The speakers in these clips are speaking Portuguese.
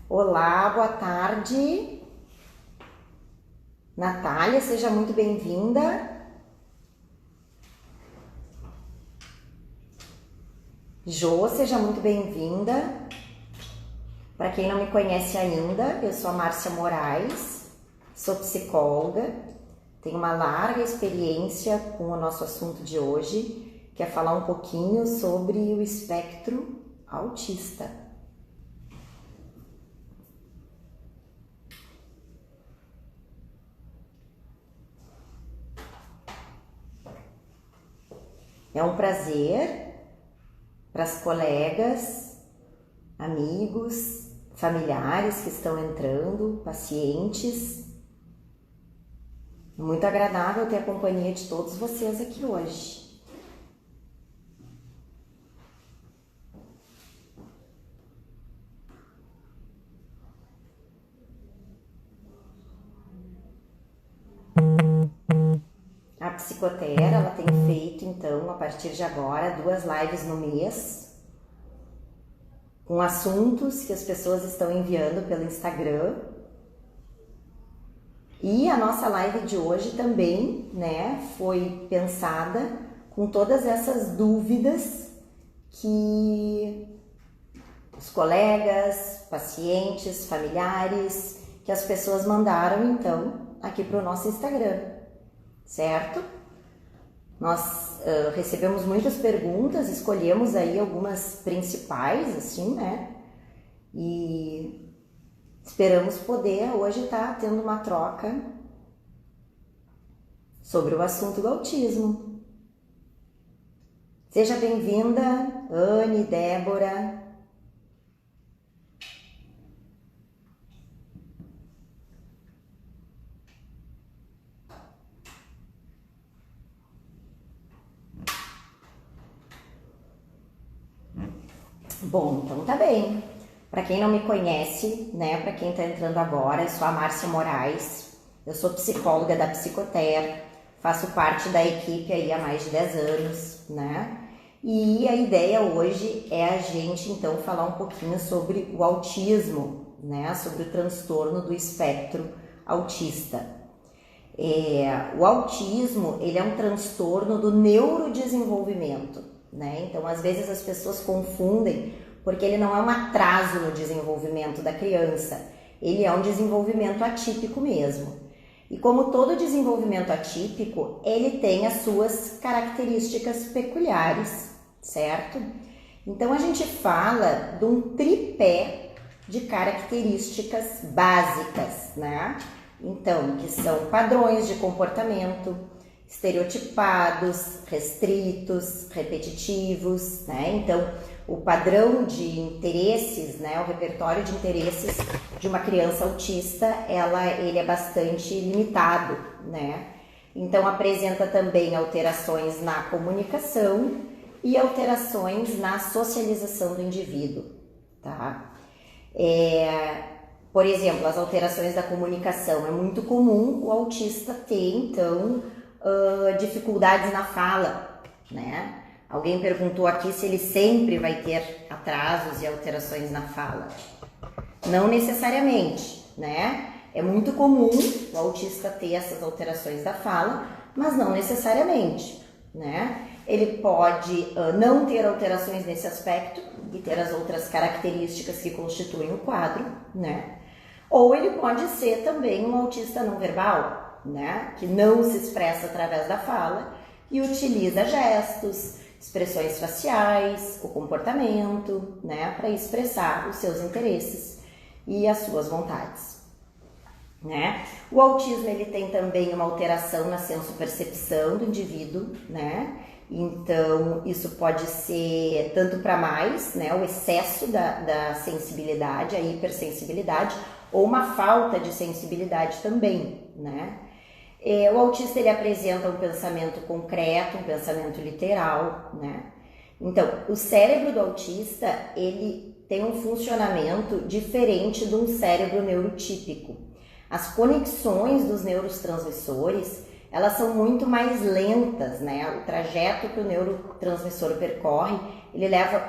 Olá, boa tarde. Natália, seja muito bem-vinda. Jô, seja muito bem-vinda. Para quem não me conhece ainda, eu sou a Márcia Moraes, sou psicóloga, tenho uma larga experiência com o nosso assunto de hoje, que é falar um pouquinho sobre o espectro autista. É um prazer para as colegas, amigos, familiares que estão entrando, pacientes. Muito agradável ter a companhia de todos vocês aqui hoje. A Psicotera, ela tem feito, então, a partir de agora, 2 lives no mês, com assuntos que as pessoas estão enviando pelo Instagram. E a nossa live de hoje também, né, foi pensada com todas essas dúvidas que os colegas, pacientes, familiares, que as pessoas mandaram, então, aqui para o nosso Instagram. Certo? Nós recebemos muitas perguntas, escolhemos aí algumas principais, assim, né? E esperamos poder hoje estar tendo uma troca sobre o assunto do autismo. Seja bem-vinda, Anne, Débora. Bom, então tá bem. Para quem não me conhece, né, para quem tá entrando agora, eu sou a Márcia Moraes, eu sou psicóloga da Psicoter, faço parte da equipe aí há mais de 10 anos, né? E a ideia hoje é a gente, então, falar um pouquinho sobre o autismo, né, sobre o transtorno do espectro autista. O autismo, ele é um transtorno do neurodesenvolvimento, né? Então, às vezes as pessoas confundem, porque ele não é um atraso no desenvolvimento da criança, ele é um desenvolvimento atípico mesmo. E como todo desenvolvimento atípico, ele tem as suas características peculiares, certo? Então, a gente fala de um tripé de características básicas, né? Então, que são padrões de comportamento, estereotipados, restritos, repetitivos, né? Então, o padrão de interesses, né? O repertório de interesses de uma criança autista, ele é bastante limitado, né? Então, apresenta também alterações na comunicação e alterações na socialização do indivíduo, tá? Por exemplo, as alterações da comunicação. É muito comum o autista ter, então, dificuldades na fala, né? Alguém perguntou aqui se ele sempre vai ter atrasos e alterações na fala. Não necessariamente, né? É muito comum o autista ter essas alterações da fala, mas não necessariamente, né? Ele pode não ter alterações nesse aspecto e ter as outras características que constituem o quadro, né? Ou ele pode ser também um autista não verbal, né? Que não se expressa através da fala e utiliza gestos, expressões faciais, o comportamento, né? Para expressar os seus interesses e as suas vontades, né? O autismo, ele tem também uma alteração na sensopercepção do indivíduo, né? Então, isso pode ser tanto para mais, né? O excesso da sensibilidade, a hipersensibilidade, ou uma falta de sensibilidade também, né? O autista, ele apresenta um pensamento concreto, um pensamento literal, né? Então, o cérebro do autista, ele tem um funcionamento diferente de um cérebro neurotípico. As conexões dos neurotransmissores, elas são muito mais lentas, né? O trajeto que o neurotransmissor percorre, ele leva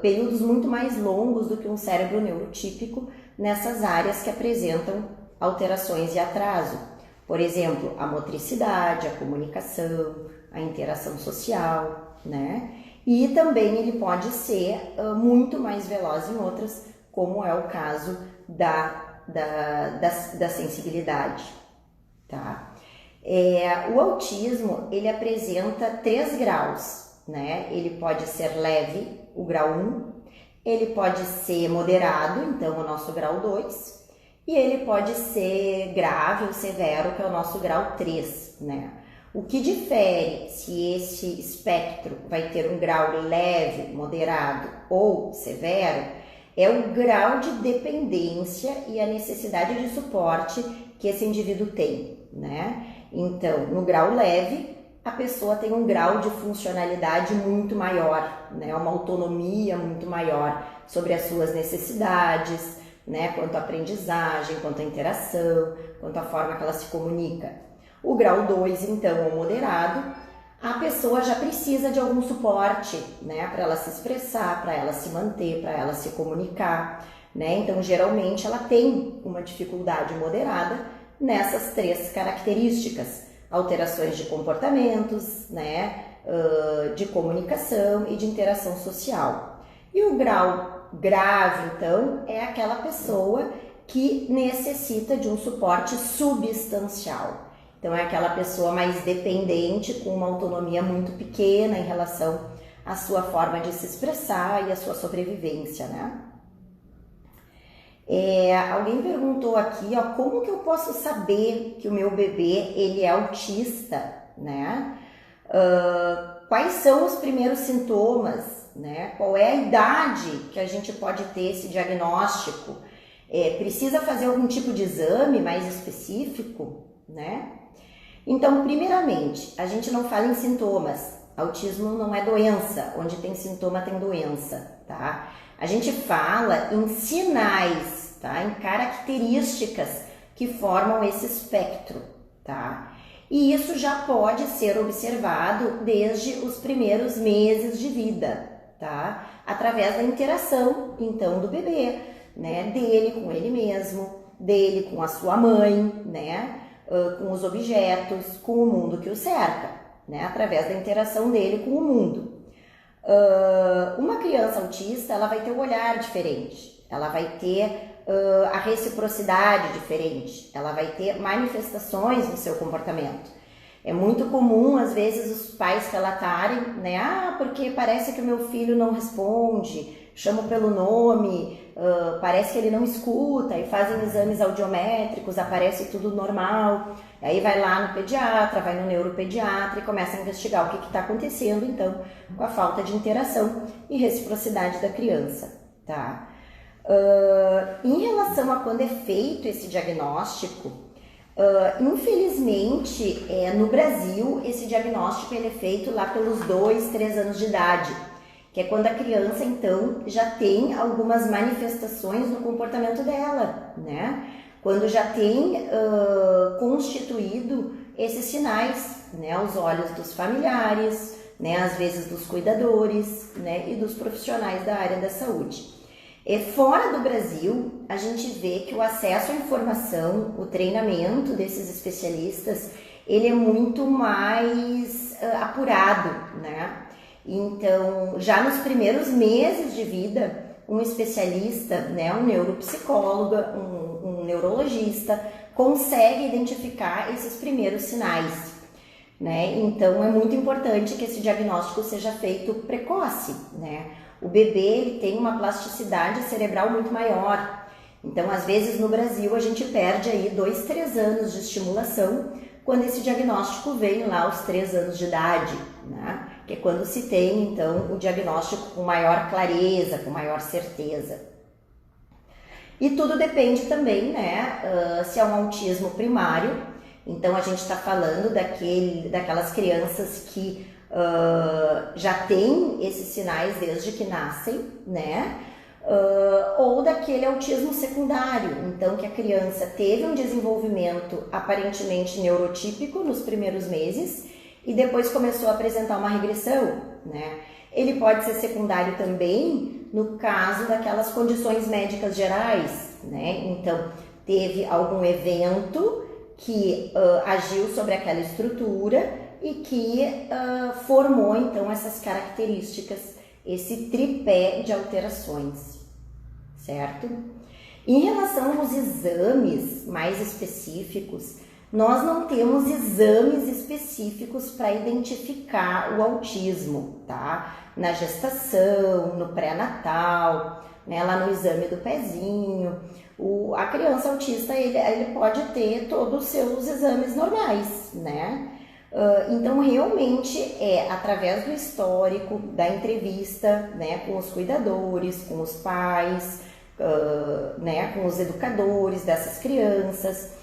períodos muito mais longos do que um cérebro neurotípico nessas áreas que apresentam alterações e atraso. Por exemplo, a motricidade, a comunicação, a interação social, né? E também ele pode ser muito mais veloz em outras, como é o caso da sensibilidade, tá? O autismo, ele apresenta 3 graus, né? Ele pode ser leve, o grau 1, ele pode ser moderado, então o nosso grau 2, e ele pode ser grave ou severo, que é o nosso grau 3, né? O que difere se esse espectro vai ter um grau leve, moderado ou severo é o grau de dependência e a necessidade de suporte que esse indivíduo tem, né? Então, no grau leve, a pessoa tem um grau de funcionalidade muito maior, né? Uma autonomia muito maior sobre as suas necessidades, né? Quanto à aprendizagem, quanto à interação, quanto à forma que ela se comunica. O grau 2, então, o moderado, a pessoa já precisa de algum suporte, né? Para ela se expressar, para ela se manter, para ela se comunicar, né? Então, geralmente, ela tem uma dificuldade moderada nessas 3 características: alterações de comportamentos, né? De comunicação e de interação social. E o grau grave, então, é aquela pessoa que necessita de um suporte substancial. Então, é aquela pessoa mais dependente, com uma autonomia muito pequena em relação à sua forma de se expressar e à sua sobrevivência, né? Alguém perguntou aqui, ó, como que eu posso saber que o meu bebê, ele é autista, né? Quais são os primeiros sintomas, né? Qual é a idade que a gente pode ter esse diagnóstico? Precisa fazer algum tipo de exame mais específico, né? Então, primeiramente, a gente não fala em sintomas. Autismo não é doença. Onde tem sintoma, tem doença, tá? A gente fala em sinais, tá? Em características que formam esse espectro, tá? E isso já pode ser observado desde os primeiros meses de vida, tá? Através da interação, então, do bebê, né? Dele com ele mesmo, dele com a sua mãe, né? Com os objetos, com o mundo que o cerca, né? Através da interação dele com o mundo. Uma criança autista, ela vai ter um olhar diferente, ela vai ter a reciprocidade diferente, ela vai ter manifestações no seu comportamento. É muito comum, às vezes, os pais relatarem, né? Porque parece que o meu filho não responde, chamo pelo nome, parece que ele não escuta, e fazem exames audiométricos, aparece tudo normal. Aí vai lá no pediatra, vai no neuropediatra e começa a investigar o que está acontecendo, então, com a falta de interação e reciprocidade da criança, tá? Em relação a quando é feito esse diagnóstico, infelizmente, no Brasil, esse diagnóstico ele é feito lá pelos 2, 3 anos de idade, que é quando a criança, então, já tem algumas manifestações no comportamento dela, né? Quando já tem constituído esses sinais, né? Aos olhos dos familiares, né? Às vezes dos cuidadores, né? E dos profissionais da área da saúde. Fora do Brasil, a gente vê que o acesso à informação, o treinamento desses especialistas, ele é muito mais apurado, né? Então, já nos primeiros meses de vida, um especialista, né, um neuropsicólogo, um neurologista, consegue identificar esses primeiros sinais, né? Então, é muito importante que esse diagnóstico seja feito precoce, né? O bebê, ele tem uma plasticidade cerebral muito maior. Então, às vezes, no Brasil, a gente perde aí 2, 3 anos de estimulação quando esse diagnóstico vem lá aos 3 anos de idade, né? Que é quando se tem, então, o diagnóstico com maior clareza, com maior certeza. E tudo depende também, né, se é um autismo primário. Então, a gente está falando daquelas crianças que já têm esses sinais desde que nascem, né? ou daquele autismo secundário, então que a criança teve um desenvolvimento aparentemente neurotípico nos primeiros meses e depois começou a apresentar uma regressão, né? Ele pode ser secundário também no caso daquelas condições médicas gerais, né? Então, teve algum evento que agiu sobre aquela estrutura e que formou, então, essas características, esse tripé de alterações, certo? Em relação aos exames mais específicos, nós não temos exames específicos para identificar o autismo, tá? Na gestação, no pré-natal, né? Lá no exame do pezinho. A criança autista, ele pode ter todos os seus exames normais, né? Então, realmente é através do histórico, da entrevista, né? Com os cuidadores, com os pais, né? Com os educadores dessas crianças,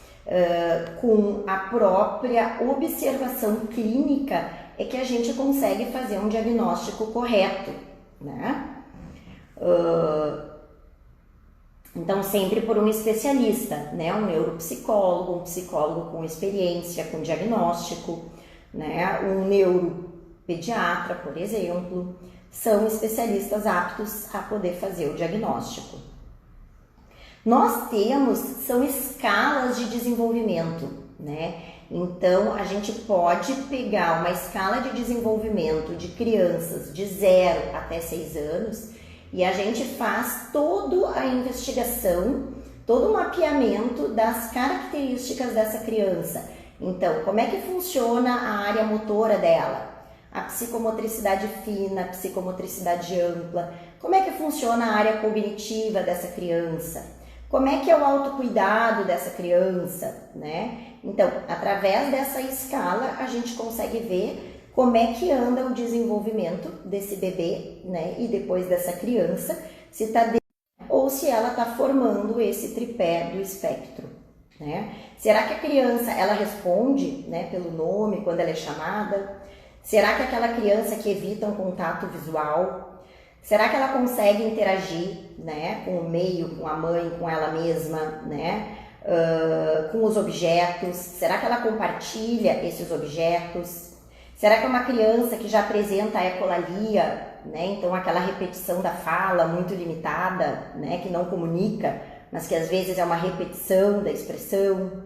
com a própria observação clínica é que a gente consegue fazer um diagnóstico correto, né? Então, sempre por um especialista, né? Um neuropsicólogo, um psicólogo com experiência, com diagnóstico, né? Um neuropediatra, por exemplo, são especialistas aptos a poder fazer o diagnóstico. Nós temos, são escalas de desenvolvimento, né? Então, a gente pode pegar uma escala de desenvolvimento de crianças de 0 até 6 anos e a gente faz toda a investigação, todo o mapeamento das características dessa criança. Então, como é que funciona a área motora dela? A psicomotricidade fina, a psicomotricidade ampla, como é que funciona a área cognitiva dessa criança? Como é que é o autocuidado dessa criança, né? Então, através dessa escala, a gente consegue ver como é que anda o desenvolvimento desse bebê, né? E depois dessa criança, se está ou se ela está formando esse tripé do espectro, né? Será que a criança, ela responde, né, pelo nome quando ela é chamada? Será que aquela criança que evita um contato visual? Será que ela consegue interagir, né, com o meio, com a mãe, com ela mesma, né, com os objetos? Será que ela compartilha esses objetos? Será que é uma criança que já apresenta a ecolalia, né, então aquela repetição da fala muito limitada, né, que não comunica, mas que às vezes é uma repetição da expressão?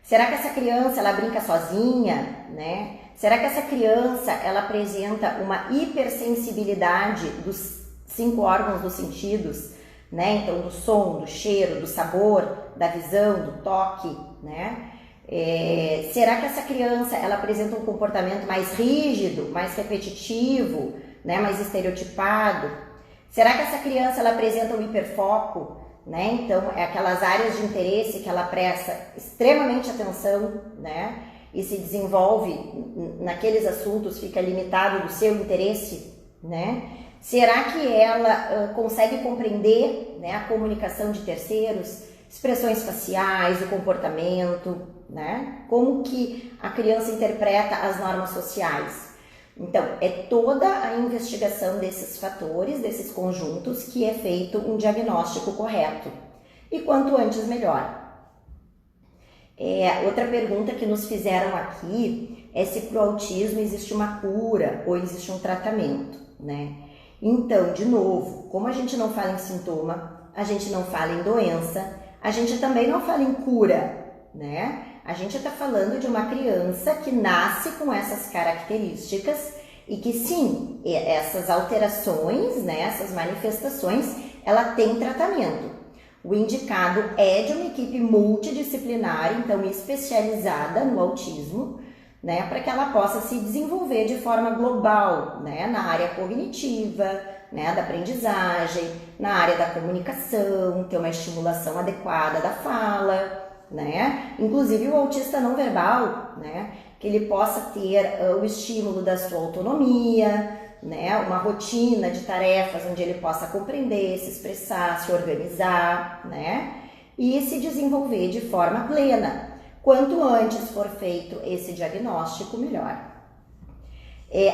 Será que essa criança, ela brinca sozinha, né? Será que essa criança, ela apresenta uma hipersensibilidade dos 5 órgãos dos sentidos, né? Então, do som, do cheiro, do sabor, da visão, do toque, né? Será que essa criança, ela apresenta um comportamento mais rígido, mais repetitivo, né? Mais estereotipado? Será que essa criança, ela apresenta um hiperfoco, né? Então, é aquelas áreas de interesse que ela presta extremamente atenção, né? E se desenvolve naqueles assuntos, fica limitado do seu interesse, né? Será que ela consegue compreender, né, a comunicação de terceiros, expressões faciais, o comportamento, né? Como que a criança interpreta as normas sociais? Então, é toda a investigação desses fatores, desses conjuntos, que é feito um diagnóstico correto. E quanto antes, melhor. Outra pergunta que nos fizeram aqui é se para o autismo existe uma cura ou existe um tratamento, né? Então, de novo, como a gente não fala em sintoma, a gente não fala em doença, a gente também não fala em cura, né? A gente está falando de uma criança que nasce com essas características e que sim, essas alterações, né, essas manifestações, ela tem tratamento. O indicado é de uma equipe multidisciplinar, então especializada no autismo, né, para que ela possa se desenvolver de forma global, né, na área cognitiva, né, da aprendizagem, na área da comunicação, ter uma estimulação adequada da fala, né, inclusive o autista não verbal, né, que ele possa ter o estímulo da sua autonomia, né, uma rotina de tarefas onde ele possa compreender, se expressar, se organizar, né, e se desenvolver de forma plena. Quanto antes for feito esse diagnóstico, melhor.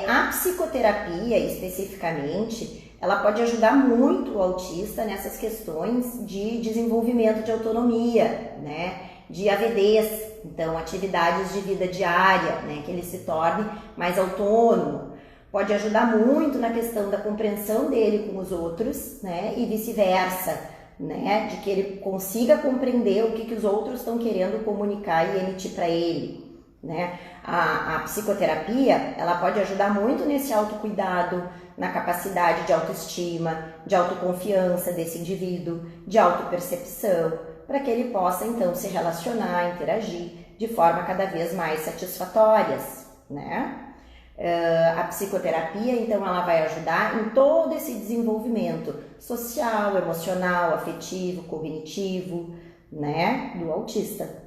A psicoterapia, especificamente, ela pode ajudar muito o autista nessas questões de desenvolvimento de autonomia, né? De AVDs, então atividades de vida diária, né? Que ele se torne mais autônomo. Pode ajudar muito na questão da compreensão dele com os outros, né? E vice-versa, né? De que ele consiga compreender o que os outros estão querendo comunicar e emitir para ele, né? A psicoterapia, ela pode ajudar muito nesse autocuidado, na capacidade de autoestima, de autoconfiança desse indivíduo, de autopercepção, para que ele possa então se relacionar, interagir de forma cada vez mais satisfatórias, né? A psicoterapia, então, ela vai ajudar em todo esse desenvolvimento social, emocional, afetivo, cognitivo, né, do autista.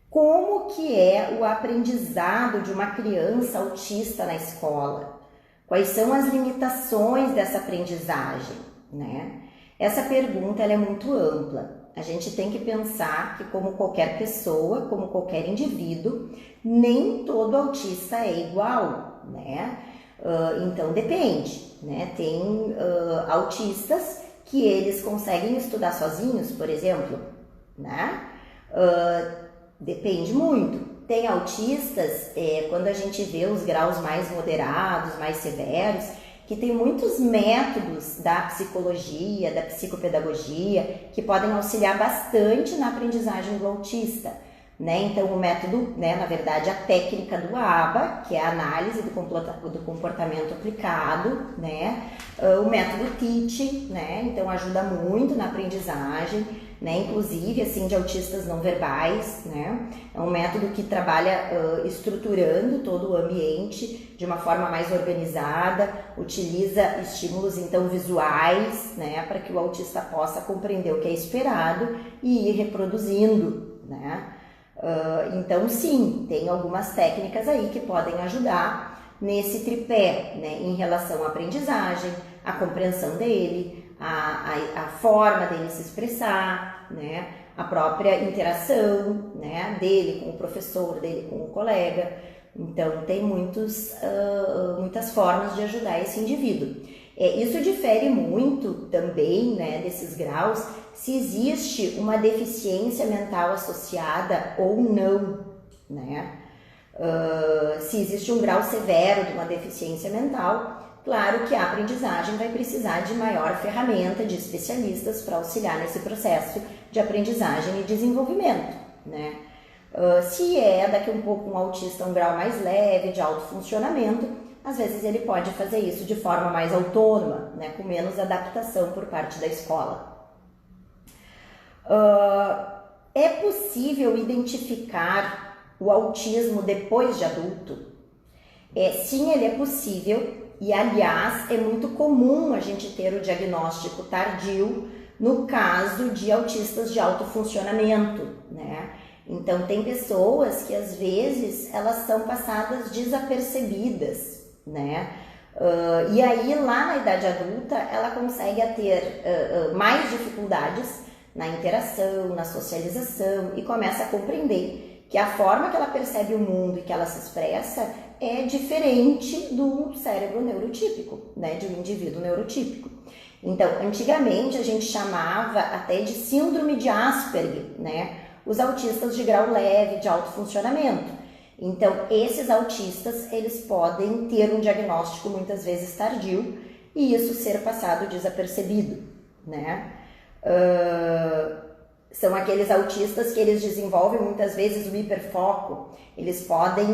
Como que é o aprendizado de uma criança autista na escola? Quais são as limitações dessa aprendizagem, né? Essa pergunta ela é muito ampla. A gente tem que pensar que, como qualquer pessoa, como qualquer indivíduo, nem todo autista é igual, né? Então depende, né? Tem autistas que eles conseguem estudar sozinhos, por exemplo, né? Depende muito. Tem autistas, quando a gente vê os graus mais moderados, mais severos, que tem muitos métodos da psicologia, da psicopedagogia, que podem auxiliar bastante na aprendizagem do autista, né? Então, o método, né, na verdade, a técnica do ABA, que é a análise do comportamento aplicado, né? O método TEACH, né? Então, ajuda muito na aprendizagem, né? Inclusive, assim, de autistas não verbais, né? É um método que trabalha estruturando todo o ambiente de uma forma mais organizada, utiliza estímulos, então, visuais, né? Para que o autista possa compreender o que é esperado e ir reproduzindo, né? Então, sim, tem algumas técnicas aí que podem ajudar nesse tripé, né? Em relação à aprendizagem, à compreensão dele, a forma dele se expressar, né? A própria interação, né? Dele com o professor, dele com o colega. Então, tem muitas formas de ajudar esse indivíduo. Isso difere muito também, né, desses graus, se existe uma deficiência mental associada ou não, né? Se existe um grau severo de uma deficiência mental, claro que a aprendizagem vai precisar de maior ferramenta, de especialistas para auxiliar nesse processo de aprendizagem e desenvolvimento, né? Se daqui a um pouco um autista um grau mais leve de autofuncionamento, às vezes ele pode fazer isso de forma mais autônoma, né, com menos adaptação por parte da escola. É possível identificar o autismo depois de adulto? Sim, ele é possível e, aliás, é muito comum a gente ter o diagnóstico tardio no caso de autistas de alto funcionamento, né? Então, tem pessoas que, às vezes, elas são passadas desapercebidas, né? E aí, lá na idade adulta, ela consegue ter mais dificuldades na interação, na socialização e começa a compreender que a forma que ela percebe o mundo e que ela se expressa é diferente do cérebro neurotípico, né? De um indivíduo neurotípico. Então, antigamente a gente chamava até de síndrome de Asperger, né? Os autistas de grau leve, de alto funcionamento. Então, esses autistas, eles podem ter um diagnóstico muitas vezes tardio e isso ser passado desapercebido, né? São aqueles autistas que eles desenvolvem muitas vezes o hiperfoco. Eles podem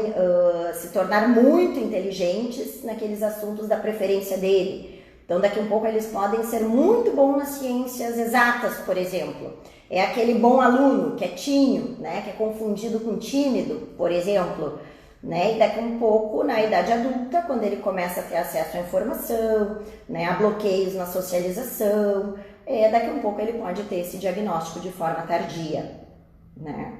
se tornar muito inteligentes naqueles assuntos da preferência dele. Então, daqui a um pouco eles podem ser muito bons nas ciências exatas, por exemplo. É aquele bom aluno, quietinho, né, que é confundido com tímido, por exemplo, né? E daqui a um pouco, na idade adulta, quando ele começa a ter acesso à informação, né, a bloqueios na socialização, daqui a um pouco ele pode ter esse diagnóstico de forma tardia, né?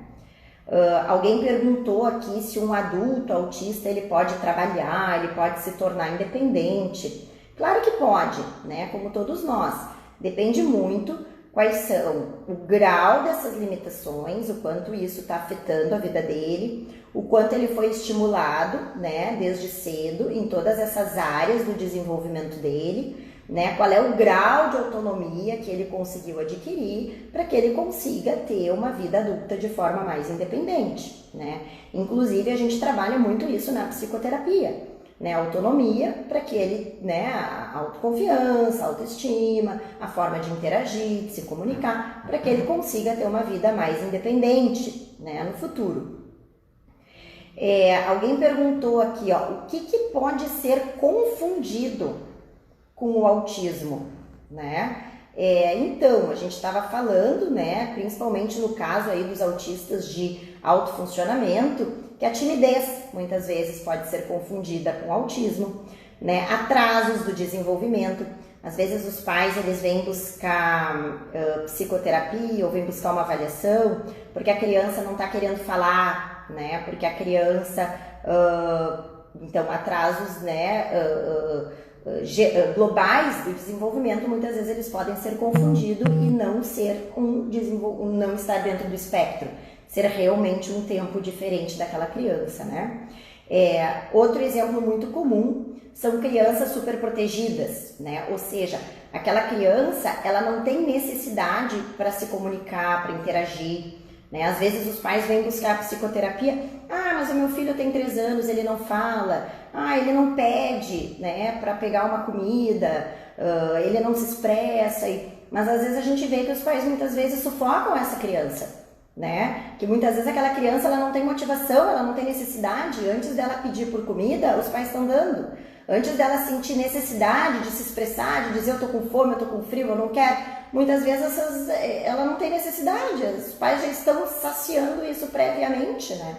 Alguém perguntou aqui se um adulto autista ele pode trabalhar, ele pode se tornar independente. Claro que pode, né? Como todos nós. Depende muito quais são o grau dessas limitações, o quanto isso está afetando a vida dele, o quanto ele foi estimulado, né, desde cedo em todas essas áreas do desenvolvimento dele, né, qual é o grau de autonomia que ele conseguiu adquirir para que ele consiga ter uma vida adulta de forma mais independente, né? Inclusive a gente trabalha muito isso na psicoterapia, né, autonomia para que ele, né, a autoconfiança, a autoestima, a forma de interagir, de se comunicar, para que ele consiga ter uma vida mais independente, né, no futuro. Alguém perguntou aqui, ó, o que pode ser confundido com o autismo, né? Então, a gente estava falando, né, principalmente no caso aí dos autistas de alto funcionamento, que a timidez muitas vezes pode ser confundida com autismo, né? Atrasos do desenvolvimento. Às vezes os pais eles vêm buscar psicoterapia ou vêm buscar uma avaliação porque a criança não está querendo falar, né? Porque a criança, então atrasos, né? Globais do desenvolvimento, muitas vezes eles podem ser confundidos e não ser não estar dentro do espectro, ser realmente um tempo diferente daquela criança, né? Outro exemplo muito comum são crianças super protegidas, né? Ou seja, aquela criança ela não tem necessidade para se comunicar, para interagir, né? Às vezes os pais vêm buscar psicoterapia, mas o meu filho tem 3 anos, ele não fala, ele não pede, né, para pegar uma comida, ele não se expressa, mas às vezes a gente vê que os pais muitas vezes sufocam essa criança, né, que muitas vezes aquela criança ela não tem motivação, ela não tem necessidade, antes dela pedir por comida, os pais estão dando, antes dela sentir necessidade de se expressar, de dizer eu tô com fome, eu tô com frio, eu não quero, muitas vezes ela não tem necessidade, os pais já estão saciando isso previamente, né?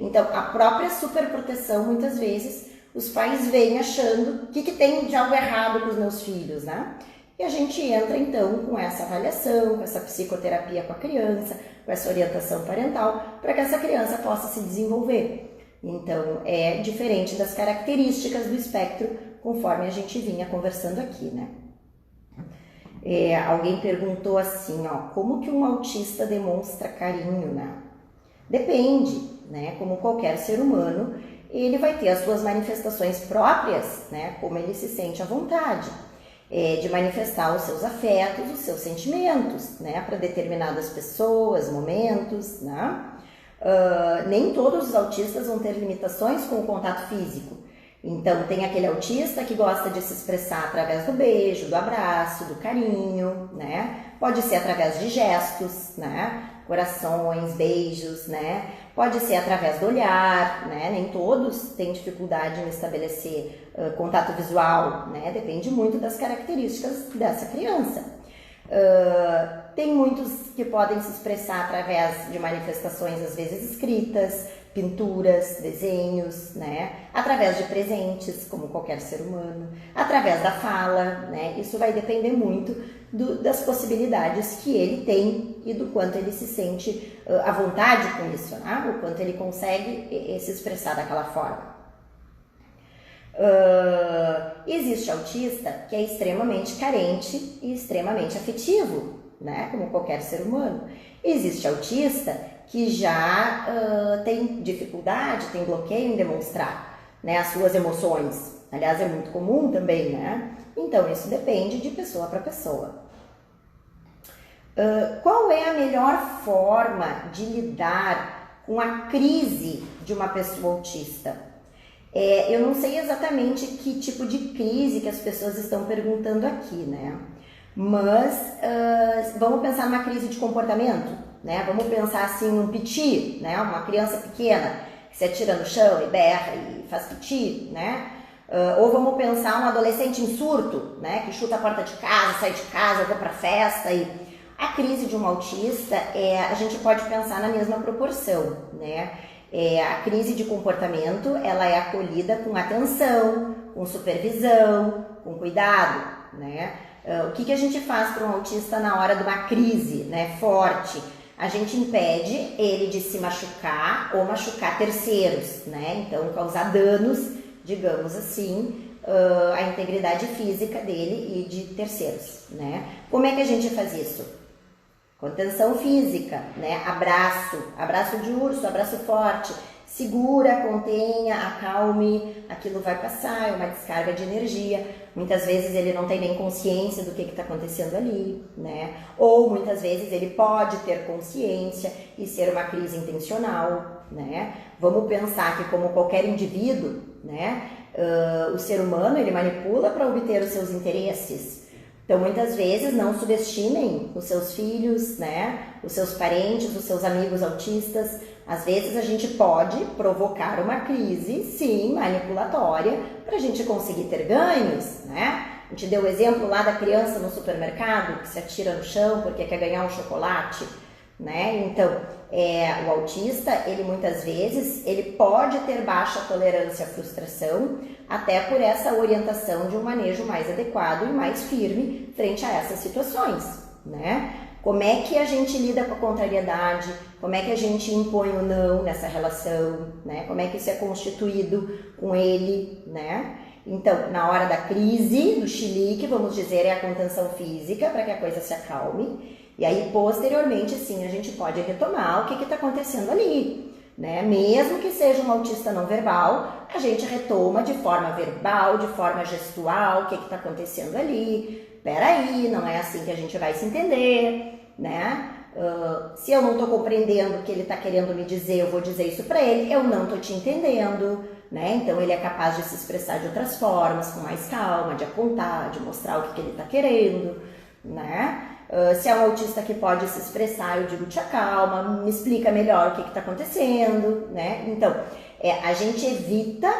Então, a própria superproteção, muitas vezes, os pais vêm achando o que tem de algo errado com os meus filhos, né? E a gente entra, então, com essa avaliação, com essa psicoterapia com a criança, com essa orientação parental, para que essa criança possa se desenvolver. Então, é diferente das características do espectro, conforme a gente vinha conversando aqui, né? Alguém perguntou assim, ó, como que um autista demonstra carinho, né? Depende, né? Como qualquer ser humano, ele vai ter as suas manifestações próprias, né? Como ele se sente à vontade, de manifestar os seus afetos, os seus sentimentos, né? Para determinadas pessoas, momentos, né? Nem todos os autistas vão ter limitações com o contato físico. Então, tem aquele autista que gosta de se expressar através do beijo, do abraço, do carinho, né? Pode ser através de gestos, né? Corações, beijos, né? Pode ser através do olhar, né? Nem todos têm dificuldade em estabelecer contato visual, né? Depende muito das características dessa criança. Tem muitos que podem se expressar através de manifestações, às vezes escritas, pinturas, desenhos, né? Através de presentes, como qualquer ser humano, através da fala, né? Isso vai depender muito das possibilidades que ele tem e do quanto ele se sente à vontade com isso, né? O quanto ele consegue se expressar daquela forma. Existe autista que é extremamente carente e extremamente afetivo, né? Como qualquer ser humano. Existe autista que já tem dificuldade, tem bloqueio em demonstrar, né, as suas emoções. Aliás, é muito comum também, né? Então, isso depende de pessoa para pessoa. Qual é a melhor forma de lidar com a crise de uma pessoa autista? Eu não sei exatamente que tipo de crise que as pessoas estão perguntando aqui, né? Mas vamos pensar numa crise de comportamento, né? Vamos pensar assim num piti, né? Uma criança pequena que se atira no chão e berra e faz piti, né? Ou vamos pensar um adolescente em surto, né? Que chuta a porta de casa, sai de casa, vai pra festa e... A crise de um autista, a gente pode pensar na mesma proporção, né? A crise de comportamento, ela é acolhida com atenção, com supervisão, com cuidado, né? O que a gente faz para um autista na hora de uma crise, né, forte? A gente impede ele de se machucar ou machucar terceiros, né? Então, causar danos, digamos assim, à integridade física dele e de terceiros, né? Como é que a gente faz isso? Contenção física, né? Abraço de urso, abraço forte. Segura, contenha, acalme, aquilo vai passar, é uma descarga de energia. Muitas vezes ele não tem nem consciência do que está acontecendo ali, né? Ou muitas vezes ele pode ter consciência e ser uma crise intencional, né? Vamos pensar que, como qualquer indivíduo, né? O ser humano, ele manipula para obter os seus interesses. Então, muitas vezes, não subestimem os seus filhos, né? Os seus parentes, os seus amigos autistas. Às vezes, a gente pode provocar uma crise, sim, manipulatória, para a gente conseguir ter ganhos, né? A gente deu o exemplo lá da criança no supermercado, que se atira no chão porque quer ganhar um chocolate, né? Então, o autista, ele muitas vezes, ele pode ter baixa tolerância à frustração, até por essa orientação de um manejo mais adequado e mais firme frente a essas situações, né? Como é que a gente lida com a contrariedade? Como é que a gente impõe o não nessa relação, né? Como é que isso é constituído com ele, né? Então, na hora da crise, do chilique, vamos dizer, é a contenção física para que a coisa se acalme. E aí, posteriormente, sim, a gente pode retomar o que está acontecendo ali, né? Mesmo que seja um autista não verbal, a gente retoma de forma verbal, de forma gestual, o que está acontecendo ali. Peraí, não é assim que a gente vai se entender, né? Se eu não estou compreendendo o que ele está querendo me dizer, eu vou dizer isso para ele, eu não estou te entendendo, né? Então ele é capaz de se expressar de outras formas, com mais calma, de apontar, de mostrar o que ele está querendo, né? Se é um autista que pode se expressar, eu digo, te acalma, me explica melhor o que está acontecendo, né? Então, a gente evita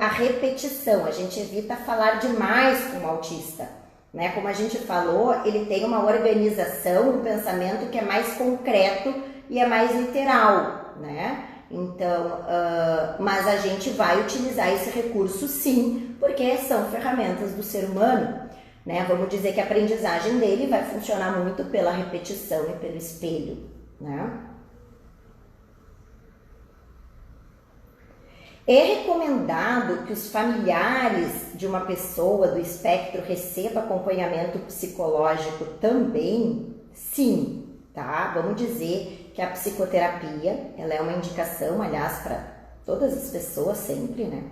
a repetição, a gente evita falar demais com o autista, né? Como a gente falou, ele tem uma organização, um pensamento que é mais concreto e é mais literal, né? Então, mas a gente vai utilizar esse recurso sim, porque são ferramentas do ser humano, né? Vamos dizer que a aprendizagem dele vai funcionar muito pela repetição e pelo espelho, né? É recomendado que os familiares de uma pessoa do espectro recebam acompanhamento psicológico também? Sim, tá? Vamos dizer que a psicoterapia, ela é uma indicação, aliás, para todas as pessoas sempre, né?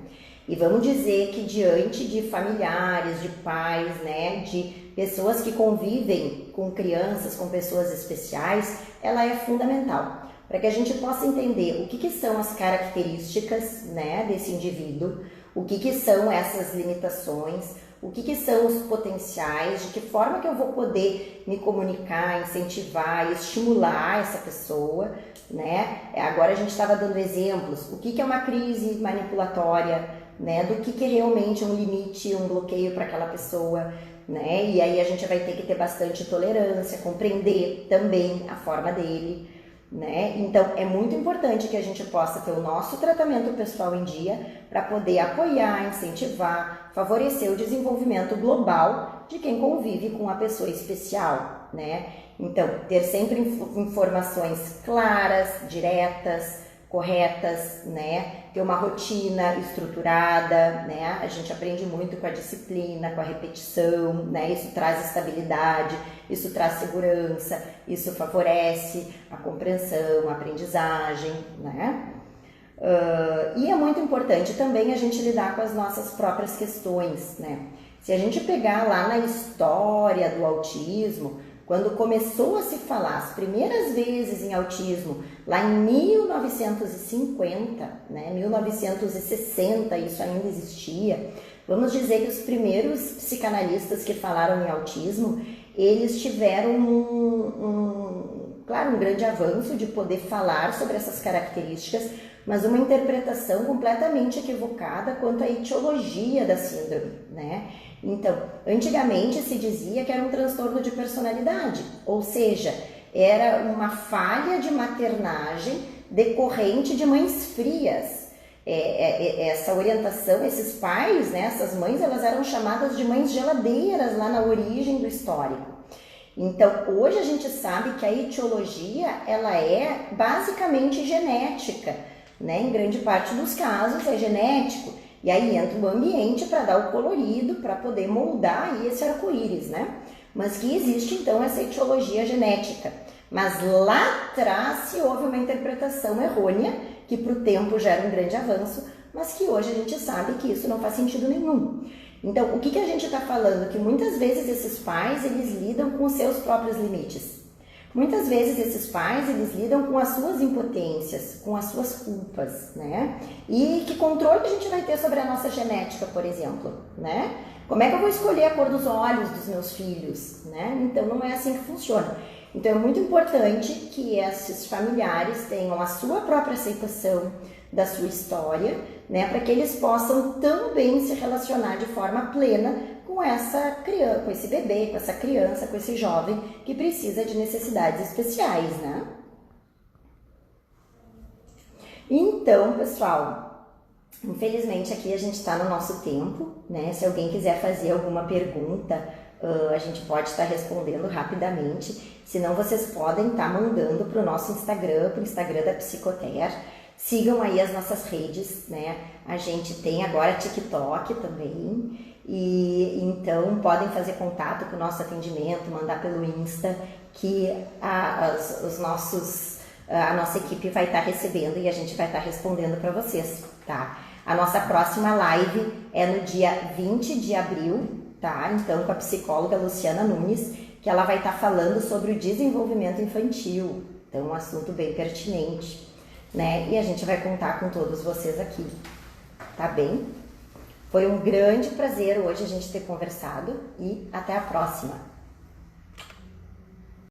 E vamos dizer que diante de familiares, de pais, né, de pessoas que convivem com crianças, com pessoas especiais, ela é fundamental para que a gente possa entender o que são as características, né, desse indivíduo, o que são essas limitações, o que são os potenciais, de que forma que eu vou poder me comunicar, incentivar, estimular essa pessoa, né? Agora a gente estava dando exemplos, o que é uma crise manipulatória, né? Do que é realmente um limite, um bloqueio para aquela pessoa, né? E aí a gente vai ter que ter bastante tolerância, compreender também a forma dele, né? Então é muito importante que a gente possa ter o nosso tratamento pessoal em dia para poder apoiar, incentivar, favorecer o desenvolvimento global de quem convive com a pessoa especial, né? Então, ter sempre informações claras, diretas, corretas, né? Ter uma rotina estruturada, né? A gente aprende muito com a disciplina, com a repetição, né? Isso traz estabilidade, isso traz segurança, isso favorece a compreensão, a aprendizagem, né? E é muito importante também a gente lidar com as nossas próprias questões, né? Se a gente pegar lá na história do autismo, quando começou a se falar as primeiras vezes em autismo, lá em 1950, né, 1960, isso ainda existia, vamos dizer que os primeiros psicanalistas que falaram em autismo, eles tiveram claro, um grande avanço de poder falar sobre essas características, mas uma interpretação completamente equivocada quanto à etiologia da síndrome, né? Então, antigamente se dizia que era um transtorno de personalidade, ou seja, era uma falha de maternagem decorrente de mães frias. Essa orientação, esses pais, né, essas mães, elas eram chamadas de mães geladeiras lá na origem do histórico. Então, hoje a gente sabe que a etiologia, ela é basicamente genética, né? Em grande parte dos casos é genético. E aí entra o ambiente para dar o colorido, para poder moldar aí esse arco-íris, né? mas que existe então essa etiologia genética. Mas lá atrás se houve uma interpretação errônea, que para o tempo gera um grande avanço, mas que hoje a gente sabe que isso não faz sentido nenhum. Então, o que a gente está falando? Que muitas vezes esses pais, eles lidam com os seus próprios limites. Muitas vezes esses pais, eles lidam com as suas impotências, com as suas culpas, né? E que controle a gente vai ter sobre a nossa genética, por exemplo, né? Como é que eu vou escolher a cor dos olhos dos meus filhos, né? Então, não é assim que funciona. Então, é muito importante que esses familiares tenham a sua própria aceitação da sua história, né? Para que eles possam também se relacionar de forma plena com essa criança, com esse bebê, com essa criança, com esse jovem que precisa de necessidades especiais, né? Então, pessoal, infelizmente aqui a gente está no nosso tempo, né? Se alguém quiser fazer alguma pergunta, a gente pode estar respondendo rapidamente. Se não, vocês podem estar mandando para o nosso Instagram, para o Instagram da Psicoter. Sigam aí as nossas redes, né? A gente tem agora TikTok também. E então podem fazer contato com o nosso atendimento, mandar pelo Insta, que a nossa equipe vai estar recebendo e a gente vai estar respondendo para vocês, tá? A nossa próxima live é no dia 20 de abril, tá? Então, com a psicóloga Luciana Nunes, que ela vai estar falando sobre o desenvolvimento infantil. Então, um assunto bem pertinente, né? E a gente vai contar com todos vocês aqui, tá bem? Foi um grande prazer hoje a gente ter conversado e até a próxima!